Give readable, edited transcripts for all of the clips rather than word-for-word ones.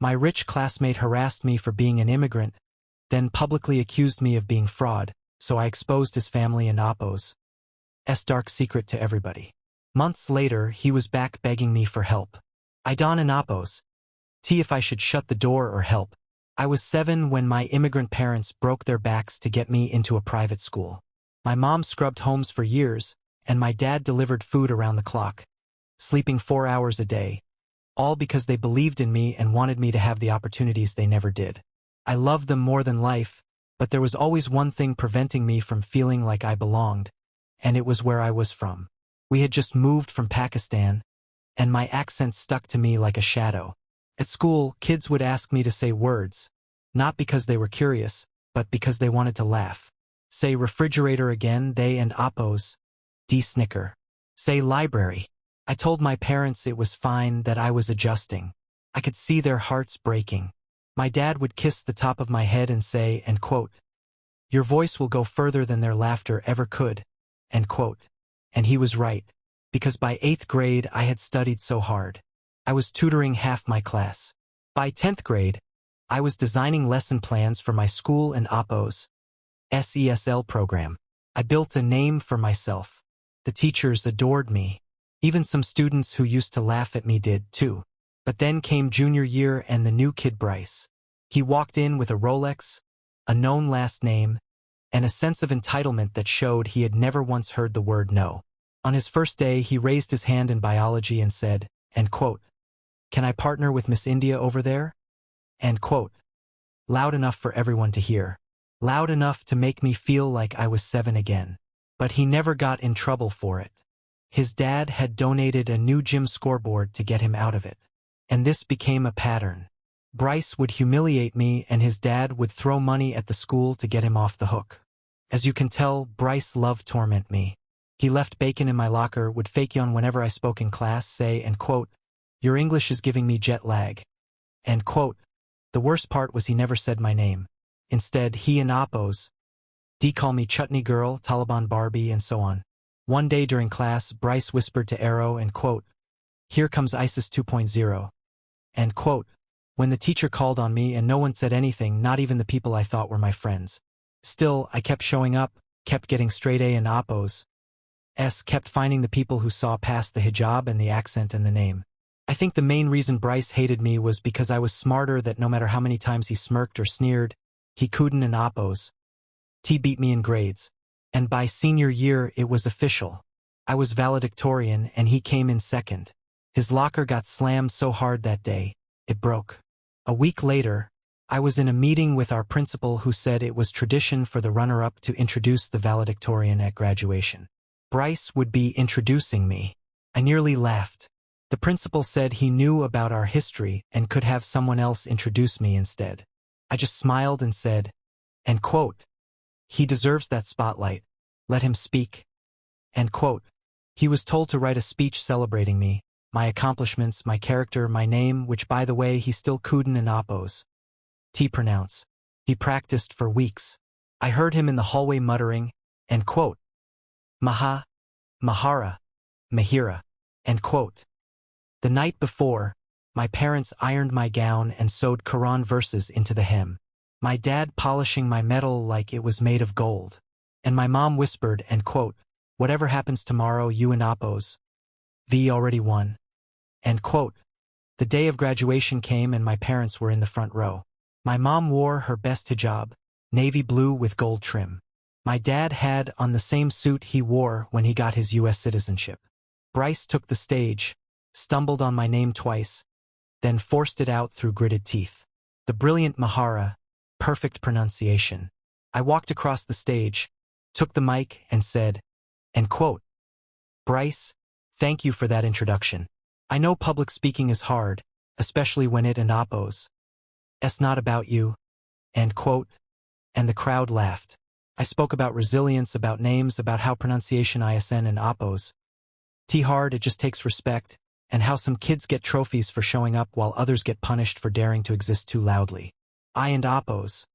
My rich classmate harassed me for being an immigrant, then publicly accused me of being fraud, so I exposed his family and Appo's dark secret to everybody. Months later, he was back begging me for help. I don an Appo's if I should shut the door or help. I was 7 when my immigrant parents broke their backs to get me into a private school. My mom scrubbed homes for years, and my dad delivered food around the clock, sleeping 4 hours a day, all because they believed in me and wanted me to have the opportunities they never did. I loved them more than life, but there was always one thing preventing me from feeling like I belonged, and it was where I was from. We had just moved from Pakistan, and my accent stuck to me like a shadow. At school, kids would ask me to say words, not because they were curious, but because they wanted to laugh. Say refrigerator again, they and Appo's snicker. Say library. I told my parents it was fine, that I was adjusting. I could see their hearts breaking. My dad would kiss the top of my head and say, and quote, "Your voice will go further than their laughter ever could," end quote. And he was right, because by 8th grade I had studied so hard. I was tutoring half my class. By 10th grade, I was designing lesson plans for my school and Appo's SESL program. I built a name for myself. The teachers adored me. Even some students who used to laugh at me did, too. But then came junior year and the new kid Bryce. He walked in with a Rolex, a known last name, and a sense of entitlement that showed he had never once heard the word no. On his first day, he raised his hand in biology and said, end quote, "Can I partner with Miss India over there?" End quote. Loud enough for everyone to hear. Loud enough to make me feel like I was 7 again. But he never got in trouble for it. His dad had donated a new gym scoreboard to get him out of it. And this became a pattern. Bryce would humiliate me and his dad would throw money at the school to get him off the hook. As you can tell, Bryce loved torment me. He left bacon in my locker, would fake yawn whenever I spoke in class, say, and quote, "Your English is giving me jet lag," end quote. The worst part was he never said my name. Instead, he and Appo's call me Chutney Girl, Taliban Barbie, and so on. One day during class, Bryce whispered to Arrow, and quote, "Here comes ISIS 2.0, end quote. When the teacher called on me and no one said anything, not even the people I thought were my friends. Still, I kept showing up, kept getting straight A in Appo's kept finding the people who saw past the hijab and the accent and the name. I think the main reason Bryce hated me was because I was smarter, that no matter how many times he smirked or sneered, he couldn't in Appo's beat me in grades. And by senior year it was official. I was valedictorian and he came in second. His locker got slammed so hard that day, it broke. A week later, I was in a meeting with our principal, who said it was tradition for the runner-up to introduce the valedictorian at graduation. Bryce would be introducing me. I nearly laughed. The principal said he knew about our history and could have someone else introduce me instead. I just smiled and said, end quote, "He deserves that spotlight. Let him speak," end quote. He was told to write a speech celebrating me, my accomplishments, my character, my name, which by the way he still couldn't in Appo's pronounce. He practiced for weeks. I heard him in the hallway muttering, end quote, "Maha, Mahara, Mahira," end quote. The night before, my parents ironed my gown and sewed Quran verses into the hem. My dad polishing my metal like it was made of gold. And my mom whispered, end quote, "Whatever happens tomorrow, you and Appo's already won," end quote. The day of graduation came and my parents were in the front row. My mom wore her best hijab, navy blue with gold trim. My dad had on the same suit he wore when he got his U.S. citizenship. Bryce took the stage, stumbled on my name twice, then forced it out through gritted teeth. The brilliant Mahara, perfect pronunciation. I walked across the stage, took the mic, and said, end quote, "Bryce, thank you for that introduction. I know public speaking is hard, especially when it and Appo's not about you," end quote. And the crowd laughed. I spoke about resilience, about names, about how pronunciation ISN and Appo's hard, it just takes respect, and how some kids get trophies for showing up while others get punished for daring to exist too loudly. I and Appo's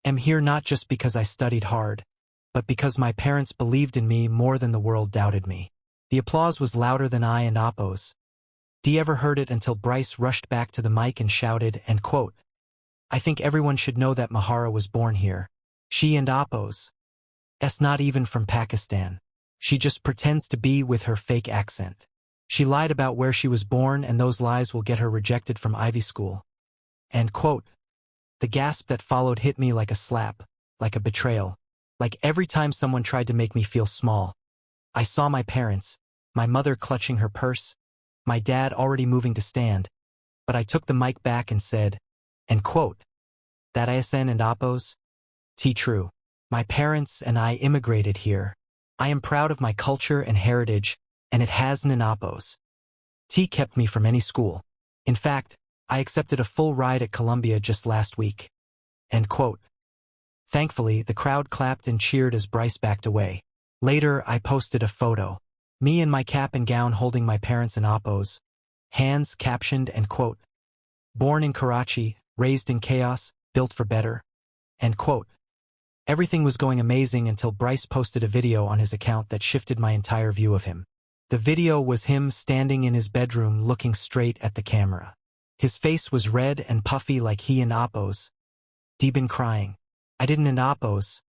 am here not just because I studied hard, but because my parents believed in me more than the world doubted me. The applause was louder than I and Appo's Dee ever heard it until Bryce rushed back to the mic and shouted, and quote, "I think everyone should know that Mahara was born here. She and Appos. S not even from Pakistan. She just pretends to be with her fake accent. She lied about where she was born and those lies will get her rejected from Ivy School." End quote. The gasp that followed hit me like a slap, like a betrayal, like every time someone tried to make me feel small. I saw my parents, my mother clutching her purse, my dad already moving to stand, but I took the mic back and said, end quote, "That ISN and Appos? True. My parents and I immigrated here. I am proud of my culture and heritage, and it has an Appos. Kept me from any school. In fact, I accepted a full ride at Columbia just last week." End quote. Thankfully, the crowd clapped and cheered as Bryce backed away. Later, I posted a photo. Me in my cap and gown holding my parents in Appos. Hands captioned, end quote, "Born in Karachi, raised in chaos, built for better." End quote. Everything was going amazing until Bryce posted a video on his account that shifted my entire view of him. The video was him standing in his bedroom looking straight at the camera. His face was red and puffy like he and Appos. Been crying. I didn't in Appos.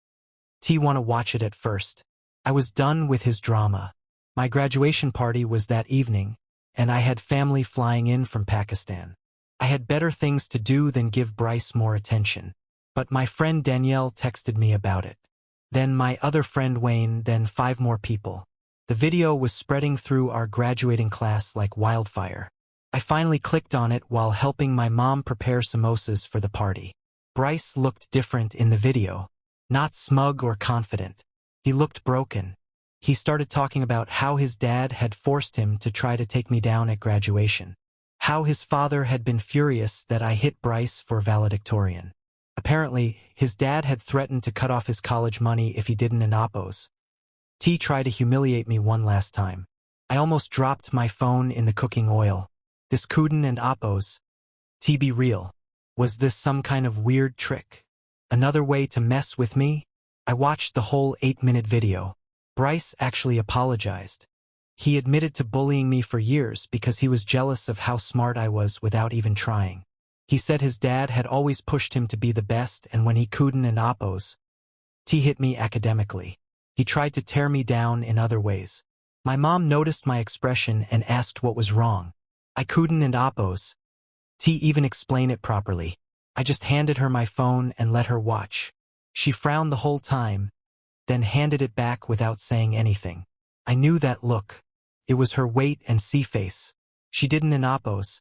Want to watch it at first. I was done with his drama. My graduation party was that evening, and I had family flying in from Pakistan. I had better things to do than give Bryce more attention. But my friend Danielle texted me about it. Then my other friend Wayne, then 5 more people. The video was spreading through our graduating class like wildfire. I finally clicked on it while helping my mom prepare samosas for the party. Bryce looked different in the video. Not smug or confident. He looked broken. He started talking about how his dad had forced him to try to take me down at graduation. How his father had been furious that I hit Bryce for valedictorian. Apparently, his dad had threatened to cut off his college money if he didn't in Appos. Tried to humiliate me one last time. I almost dropped my phone in the cooking oil. This couldn't and Appos. Be real. Was this some kind of weird trick? Another way to mess with me? I watched the whole 8-minute video. Bryce actually apologized. He admitted to bullying me for years because he was jealous of how smart I was without even trying. He said his dad had always pushed him to be the best, and when he couldn't in Appos, hit me academically. He tried to tear me down in other ways. My mom noticed my expression and asked what was wrong. I couldn't in Appos. Even explain it properly. I just handed her my phone and let her watch. She frowned the whole time, then handed it back without saying anything. I knew that look. It was her wait and see face. She didn't in Appos.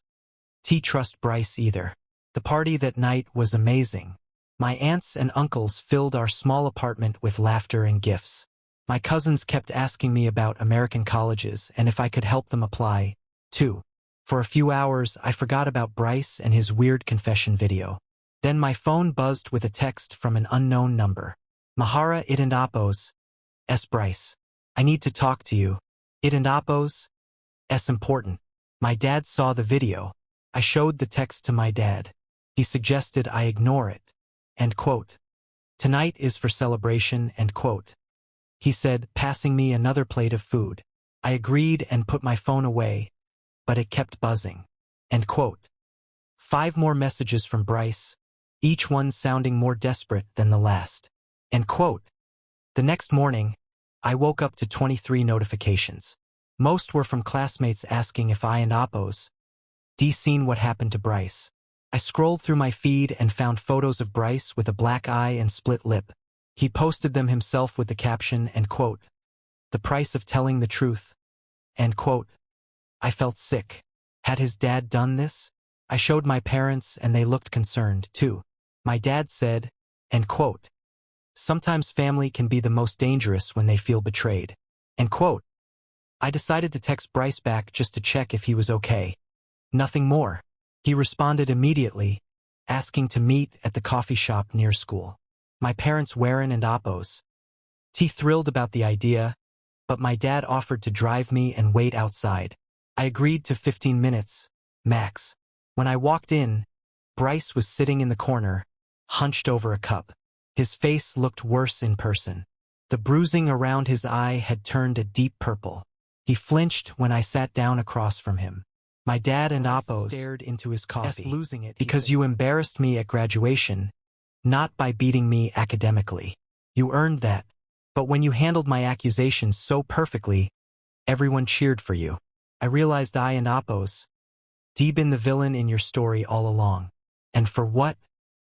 Trust Bryce either. The party that night was amazing. My aunts and uncles filled our small apartment with laughter and gifts. My cousins kept asking me about American colleges and if I could help them apply, too. For a few hours, I forgot about Bryce and his weird confession video. Then my phone buzzed with a text from an unknown number. Mahara it and Appos. S. Bryce. I need to talk to you. It and Appos. S. Important. My dad saw the video. I showed the text to my dad. He suggested I ignore it. End quote. Tonight is for celebration, end quote. He said, passing me another plate of food. I agreed and put my phone away, but it kept buzzing. End quote. 5 more messages from Bryce, each one sounding more desperate than the last. End quote. The next morning, I woke up to 23 notifications. Most were from classmates asking if I and Appos seen what happened to Bryce. I scrolled through my feed and found photos of Bryce with a black eye and split lip. He posted them himself with the caption, end quote, "The price of telling the truth." End quote. I felt sick. Had his dad done this? I showed my parents and they looked concerned, too. My dad said, end quote, "Sometimes family can be the most dangerous when they feel betrayed." End quote. I decided to text Bryce back just to check if he was okay. Nothing more. He responded immediately, asking to meet at the coffee shop near school. My parents Warren and Appos. Thrilled about the idea, but my dad offered to drive me and wait outside. I agreed to 15 minutes, max. When I walked in, Bryce was sitting in the corner, hunched over a cup. His face looked worse in person. The bruising around his eye had turned a deep purple. He flinched when I sat down across from him. My dad and Apo's stared into his coffee. Losing it because you embarrassed me at graduation, not by beating me academically. You earned that. But when you handled my accusations so perfectly, everyone cheered for you. I realized I and Apo's been the villain in your story all along. And for what?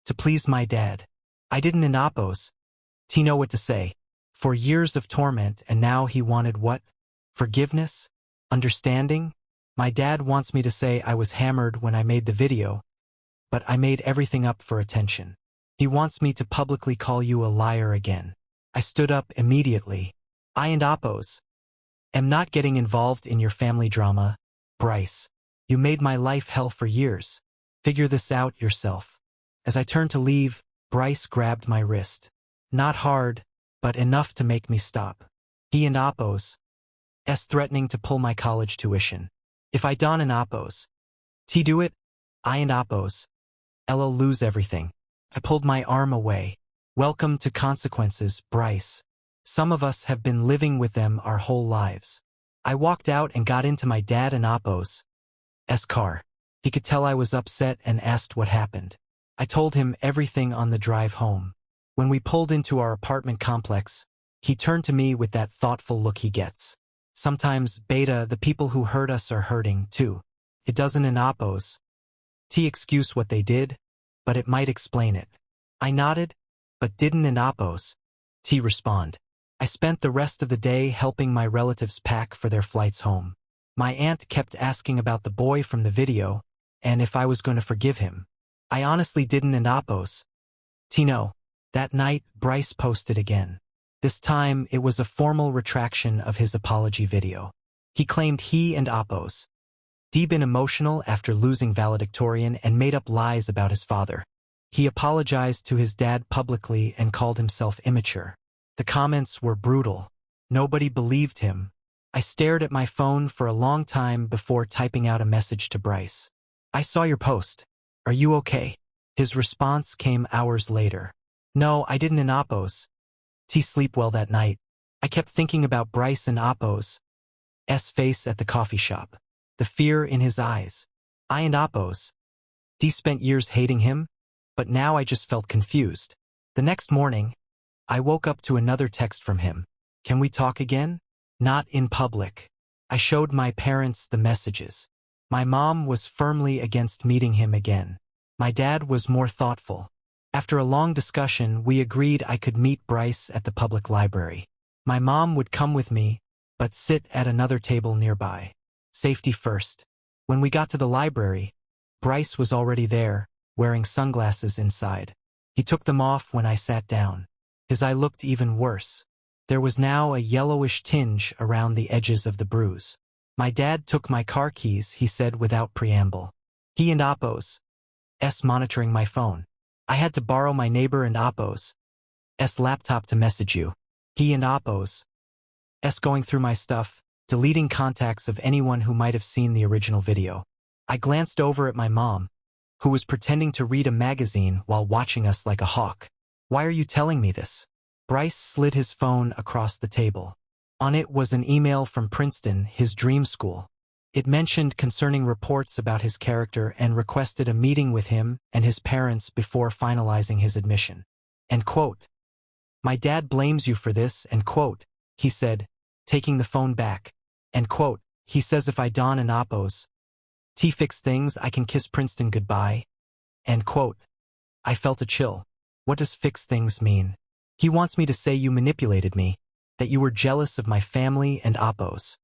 To please my dad. I didn't in Apo's know what to say. For years of torment, and now he wanted what? Forgiveness? Understanding? My dad wants me to say I was hammered when I made the video, but I made everything up for attention. He wants me to publicly call you a liar again. I stood up immediately. I and Apo's am not getting involved in your family drama, Bryce. You made my life hell for years. Figure this out yourself. As I turned to leave, Bryce grabbed my wrist. Not hard, but enough to make me stop. He and Apo's threatening to pull my college tuition. If I don an Apo's do it, I and Apo's Ella lose everything. I pulled my arm away. Welcome to consequences, Bryce. Some of us have been living with them our whole lives. I walked out and got into my dad and Apo's car. He could tell I was upset and asked what happened. I told him everything on the drive home. When we pulled into our apartment complex, he turned to me with that thoughtful look he gets. Sometimes, Beta, the people who hurt us are hurting, too. It doesn't in Apo's excuse what they did, but it might explain it. I nodded, but didn't in Apo's respond. I spent the rest of the day helping my relatives pack for their flights home. My aunt kept asking about the boy from the video, and if I was going to forgive him. I honestly didn't in Apo's know. That night, Bryce posted again. This time, it was a formal retraction of his apology video. He claimed he and Apo's been emotional after losing valedictorian and made up lies about his father. He apologized to his dad publicly and called himself immature. The comments were brutal. Nobody believed him. I stared at my phone for a long time before typing out a message to Bryce. I saw your post. Are you okay? His response came hours later. No, I didn't in Apo's sleep well that night. I kept thinking about Bryce and Apo's face at the coffee shop. The fear in his eyes. I and Apo's spent years hating him, but now I just felt confused. The next morning, I woke up to another text from him. Can we talk again? Not in public. I showed my parents the messages. My mom was firmly against meeting him again. My dad was more thoughtful. After a long discussion, we agreed I could meet Bryce at the public library. My mom would come with me, but sit at another table nearby. Safety first. When we got to the library, Bryce was already there, wearing sunglasses inside. He took them off when I sat down. His eye looked even worse. There was now a yellowish tinge around the edges of the bruise. My dad took my car keys, he said without preamble. He and Apo's monitoring my phone. I had to borrow my neighbor and Apo's laptop to message you. He and Apo's going through my stuff, deleting contacts of anyone who might have seen the original video. I glanced over at my mom, who was pretending to read a magazine while watching us like a hawk. Why are you telling me this? Bryce slid his phone across the table. On it was an email from Princeton, his dream school. It mentioned concerning reports about his character and requested a meeting with him and his parents before finalizing his admission. End quote. My dad blames you for this, end quote, he said, taking the phone back. End quote. He says if I don an Apo's fix things, I can kiss Princeton goodbye. End quote. I felt a chill. What does fix things mean? He wants me to say you manipulated me, that you were jealous of my family and Apo's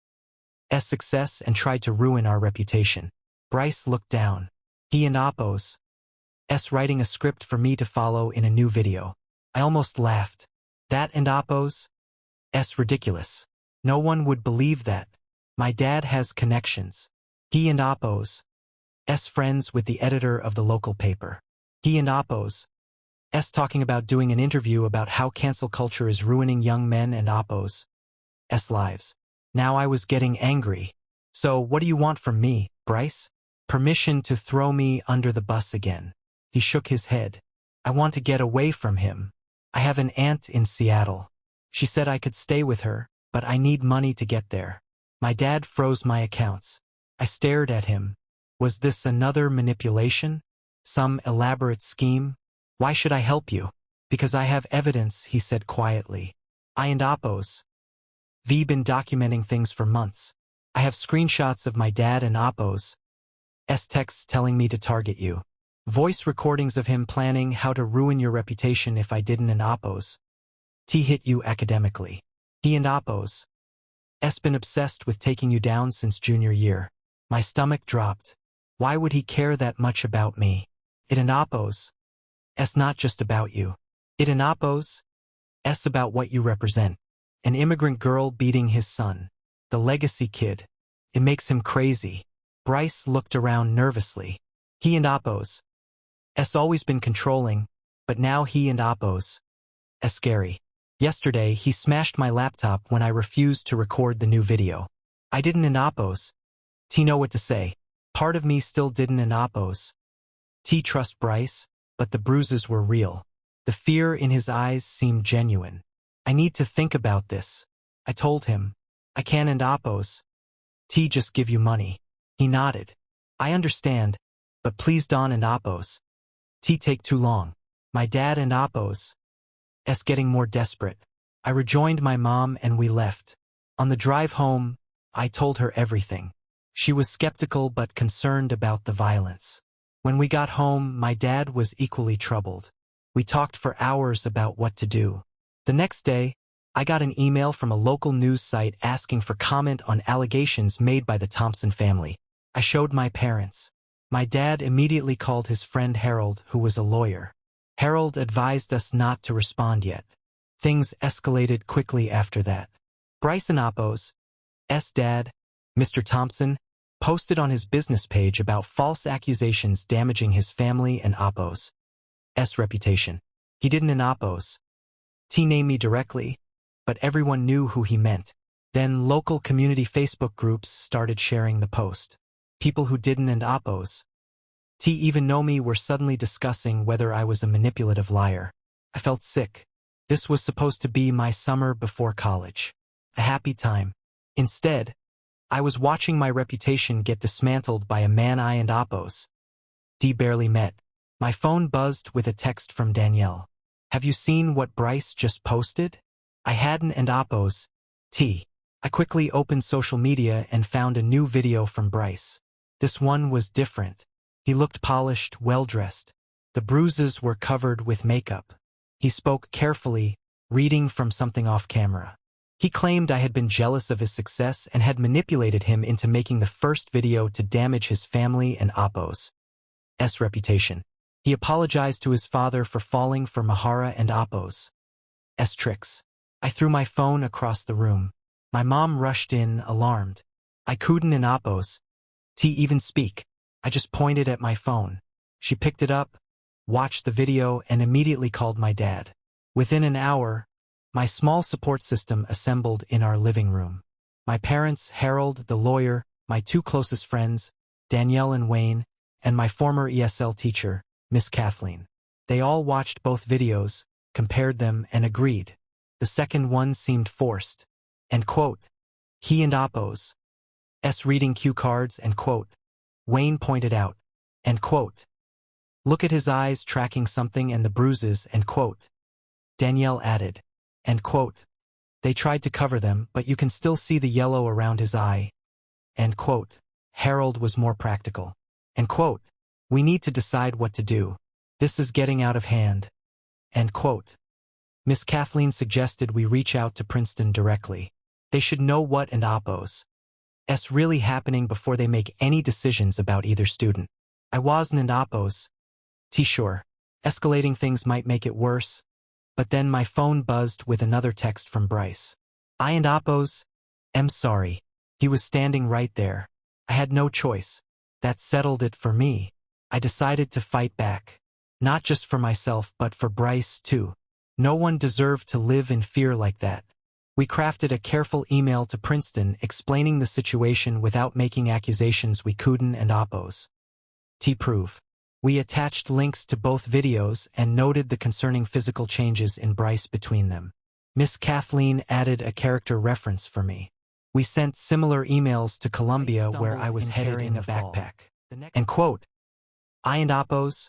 success and tried to ruin our reputation. Bryce looked down. He and Apo's writing a script for me to follow in a new video. I almost laughed. That and Apo's ridiculous. No one would believe that. My dad has connections. He and Apo's friends with the editor of the local paper. He and Apo's talking about doing an interview about how cancel culture is ruining young men and Apo's lives. Now I was getting angry. So what do you want from me, Bryce? Permission to throw me under the bus again. He shook his head. I want to get away from him. I have an aunt in Seattle. She said I could stay with her, but I need money to get there. My dad froze my accounts. I stared at him. Was this another manipulation? Some elaborate scheme? Why should I help you? Because I have evidence, he said quietly. I and Apo's V been documenting things for months. I have screenshots of my dad and Apo's texts telling me to target you. Voice recordings of him planning how to ruin your reputation if I didn't and Apo's hit you academically. He and Apo's been obsessed with taking you down since junior year. My stomach dropped. Why would he care that much about me? It and Apo's not just about you. It and Apo's about what you represent. An immigrant girl beating his son. The legacy kid. It makes him crazy. Bryce looked around nervously. He and Apo's always been controlling, but now he and Apo's scary. Yesterday, he smashed my laptop when I refused to record the new video. I didn't and Apo's know what to say. Part of me still didn't and Apo's trust Bryce, but the bruises were real. The fear in his eyes seemed genuine. I need to think about this. I told him. I can and Apo's just give you money. He nodded. I understand, but please Don and Apo's take too long. My dad and Apo's getting more desperate. I rejoined my mom and we left. On the drive home, I told her everything. She was skeptical but concerned about the violence. When we got home, my dad was equally troubled. We talked for hours about what to do. The next day, I got an email from a local news site asking for comment on allegations made by the Thompson family. I showed my parents. My dad immediately called his friend Harold, who was a lawyer. Harold advised us not to respond yet. Things escalated quickly after that. Bryce and Apo's dad, Mr. Thompson, posted on his business page about false accusations damaging his family and Apo's reputation. He didn't and Apo's name me directly, but everyone knew who he meant. Then local community Facebook groups started sharing the post. People who didn't and Apo's even know me were suddenly discussing whether I was a manipulative liar. I felt sick. This was supposed to be my summer before college. A happy time. Instead, I was watching my reputation get dismantled by a man I and Apo's barely met. My phone buzzed with a text from Danielle. Have you seen what Bryce just posted? I hadn't and Apo's I quickly opened social media and found a new video from Bryce. This one was different. He looked polished, well-dressed. The bruises were covered with makeup. He spoke carefully, reading from something off camera. He claimed I had been jealous of his success and had manipulated him into making the first video to damage his family and Apo's reputation. He apologized to his father for falling for Mahara and Apo's tricks. I threw my phone across the room. My mom rushed in, alarmed. I couldn't and Apo's even speak. I just pointed at my phone. She picked it up, watched the video, and immediately called my dad. Within an hour, my small support system assembled in our living room. My parents, Harold, the lawyer, my two closest friends, Danielle and Wayne, and my former ESL teacher, Miss Kathleen. They all watched both videos, compared them, and agreed. The second one seemed forced. And quote, he and Apo's reading cue cards, and quote, Wayne pointed out, and quote, look at his eyes tracking something and the bruises, and quote. Danielle added, and quote, they tried to cover them, but you can still see the yellow around his eye, and quote. Harold was more practical, and quote, we need to decide what to do. This is getting out of hand, and quote. Miss Kathleen suggested we reach out to Princeton directly. They should know what and Apo's really happening before they make any decisions about either student. I wasn't and Apo's sure. Escalating things might make it worse, but then my phone buzzed with another text from Bryce. I and Apo's sorry. He was standing right there. I had no choice. That settled it for me. I decided to fight back. Not just for myself, but for Bryce too. No one deserved to live in fear like that. We crafted a careful email to Princeton explaining the situation without making accusations we couldn't and Apo's prove. We attached links to both videos and noted the concerning physical changes in Bryce between them. Miss Kathleen added a character reference for me. We sent similar emails to Columbia where I was headed in a backpack. And quote, I and Oppos,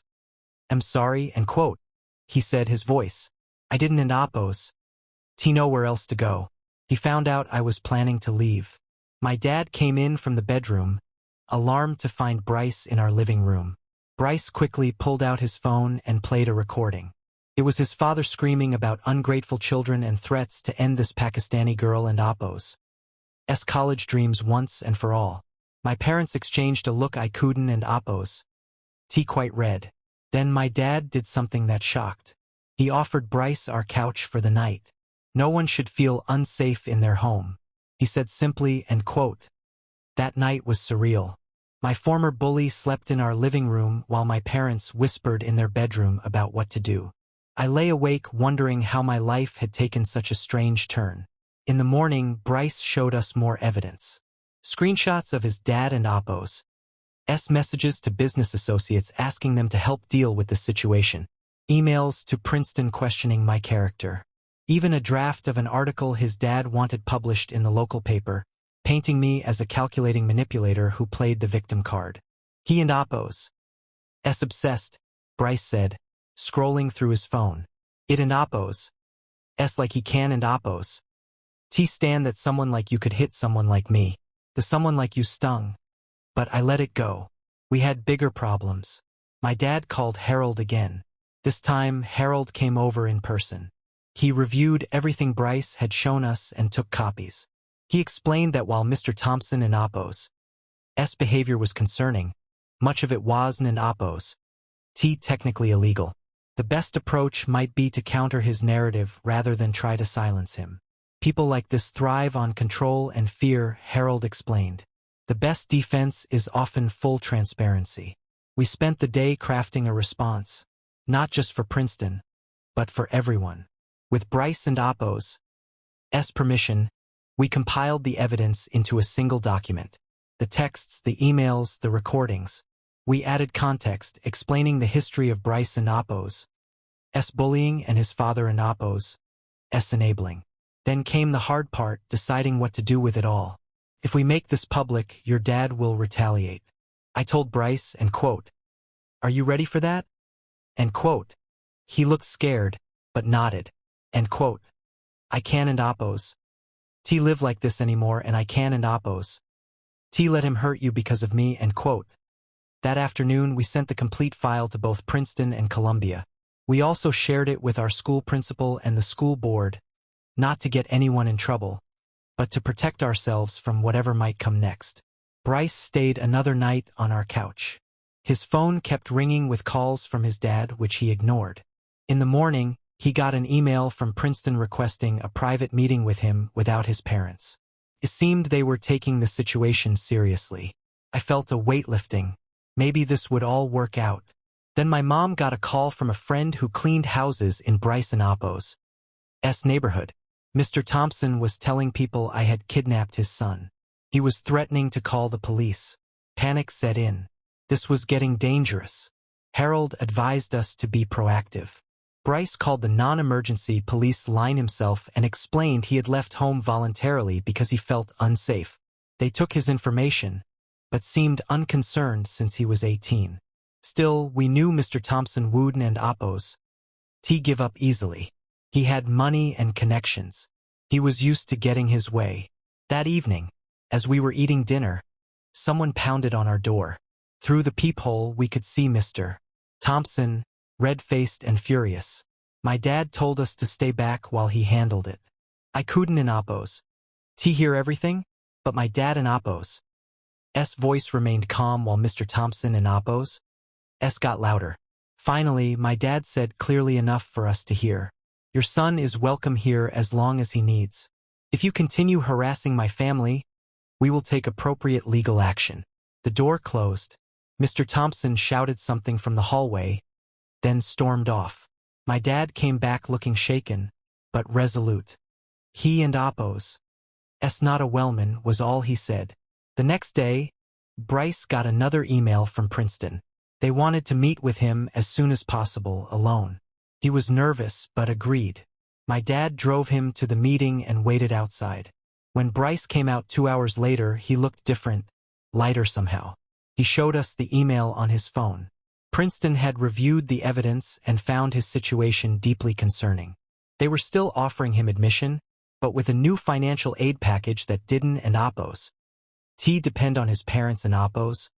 am sorry, and quote, he said his voice. I didn't and Oppos. Nowhere else to go. He found out I was planning to leave. My dad came in from the bedroom, alarmed to find Bryce in our living room. Bryce quickly pulled out his phone and played a recording. It was his father screaming about ungrateful children and threats to end this Pakistani girl and Oppos' college dreams once and for all. My parents exchanged a look I couldn't and Oppos' quite red. Then my dad did something that shocked. He offered Bryce our couch for the night. No one should feel unsafe in their home. He said simply, and quote, that night was surreal. My former bully slept in our living room while my parents whispered in their bedroom about what to do. I lay awake wondering how my life had taken such a strange turn. In the morning, Bryce showed us more evidence. Screenshots of his dad and Oppos' messages to business associates asking them to help deal with the situation. Emails to Princeton questioning my character. Even a draft of an article his dad wanted published in the local paper, painting me as a calculating manipulator who played the victim card. He and Oppos' obsessed, Bryce said, scrolling through his phone. It and Oppos' like he can and Oppos' stand that someone like you could hit someone like me. The someone like you stung. But I let it go. We had bigger problems. My dad called Harold again. This time, Harold came over in person. He reviewed everything Bryce had shown us and took copies. He explained that while Mr. Thompson and Oppos' behavior was concerning, much of it wasn't and Oppos' technically illegal. The best approach might be to counter his narrative rather than try to silence him. People like this thrive on control and fear, Harold explained. The best defense is often full transparency. We spent the day crafting a response, not just for Princeton, but for everyone. With Bryce and Oppos' permission, we compiled the evidence into a single document. The texts, the emails, the recordings. We added context, explaining the history of Bryce and Oppos' bullying and his father and Oppos' enabling. Then came the hard part, deciding what to do with it all. If we make this public, your dad will retaliate. I told Bryce, and quote, are you ready for that? End quote. He looked scared, but nodded. End quote. I can and Oppos' live like this anymore and I can and Oppos' let him hurt you because of me, end quote. That afternoon we sent the complete file to both Princeton and Columbia. We also shared it with our school principal and the school board, not to get anyone in trouble, but to protect ourselves from whatever might come next. Bryce stayed another night on our couch. His phone kept ringing with calls from his dad, which he ignored. In the morning, he got an email from Princeton requesting a private meeting with him without his parents. It seemed they were taking the situation seriously. I felt a weight lifting. Maybe this would all work out. Then my mom got a call from a friend who cleaned houses in Bryce and Oppos' neighborhood. Mr. Thompson was telling people I had kidnapped his son. He was threatening to call the police. Panic set in. This was getting dangerous. Harold advised us to be proactive. Bryce called the non-emergency police line himself and explained he had left home voluntarily because he felt unsafe. They took his information, but seemed unconcerned since he was 18. Still, we knew Mr. Thompson wouldn't and Oppos' give up easily. He had money and connections. He was used to getting his way. That evening, as we were eating dinner, someone pounded on our door. Through the peephole, we could see Mr. Thompson, red-faced and furious. My dad told us to stay back while he handled it. I couldn't in Oppos' hear everything, but my dad and Oppos' voice remained calm while Mr. Thompson and Oppos' got louder. Finally, my dad said clearly enough for us to hear. Your son is welcome here as long as he needs. If you continue harassing my family, we will take appropriate legal action. The door closed. Mr. Thompson shouted something from the hallway, then stormed off. My dad came back looking shaken, but resolute. He and Oppos' not a Wellman was all he said. The next day, Bryce got another email from Princeton. They wanted to meet with him as soon as possible, alone. He was nervous, but agreed. My dad drove him to the meeting and waited outside. When Bryce came out 2 hours later, he looked different, lighter somehow. He showed us the email on his phone. Princeton had reviewed the evidence and found his situation deeply concerning. They were still offering him admission, but with a new financial aid package that didn't and oppose. Depend on his parents and oppose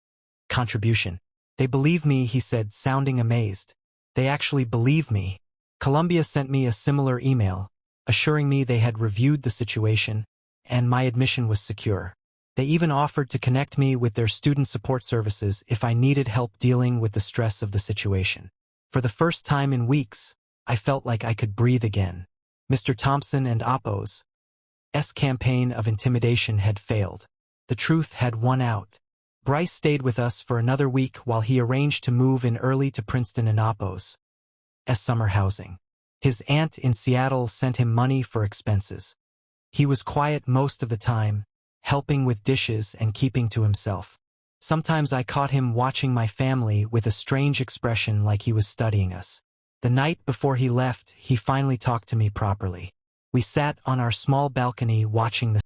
contribution. They believe me, he said, sounding amazed. They actually believe me. Columbia sent me a similar email, assuring me they had reviewed the situation, and my admission was secure. They even offered to connect me with their student support services if I needed help dealing with the stress of the situation. For the first time in weeks, I felt like I could breathe again. Mr. Thompson and Oppo's campaign of intimidation had failed. The truth had won out. Bryce stayed with us for another week while he arranged to move in early to Princeton and Oppo's summer housing. His aunt in Seattle sent him money for expenses. He was quiet most of the time, helping with dishes and keeping to himself. Sometimes I caught him watching my family with a strange expression like he was studying us. The night before he left, he finally talked to me properly. We sat on our small balcony watching the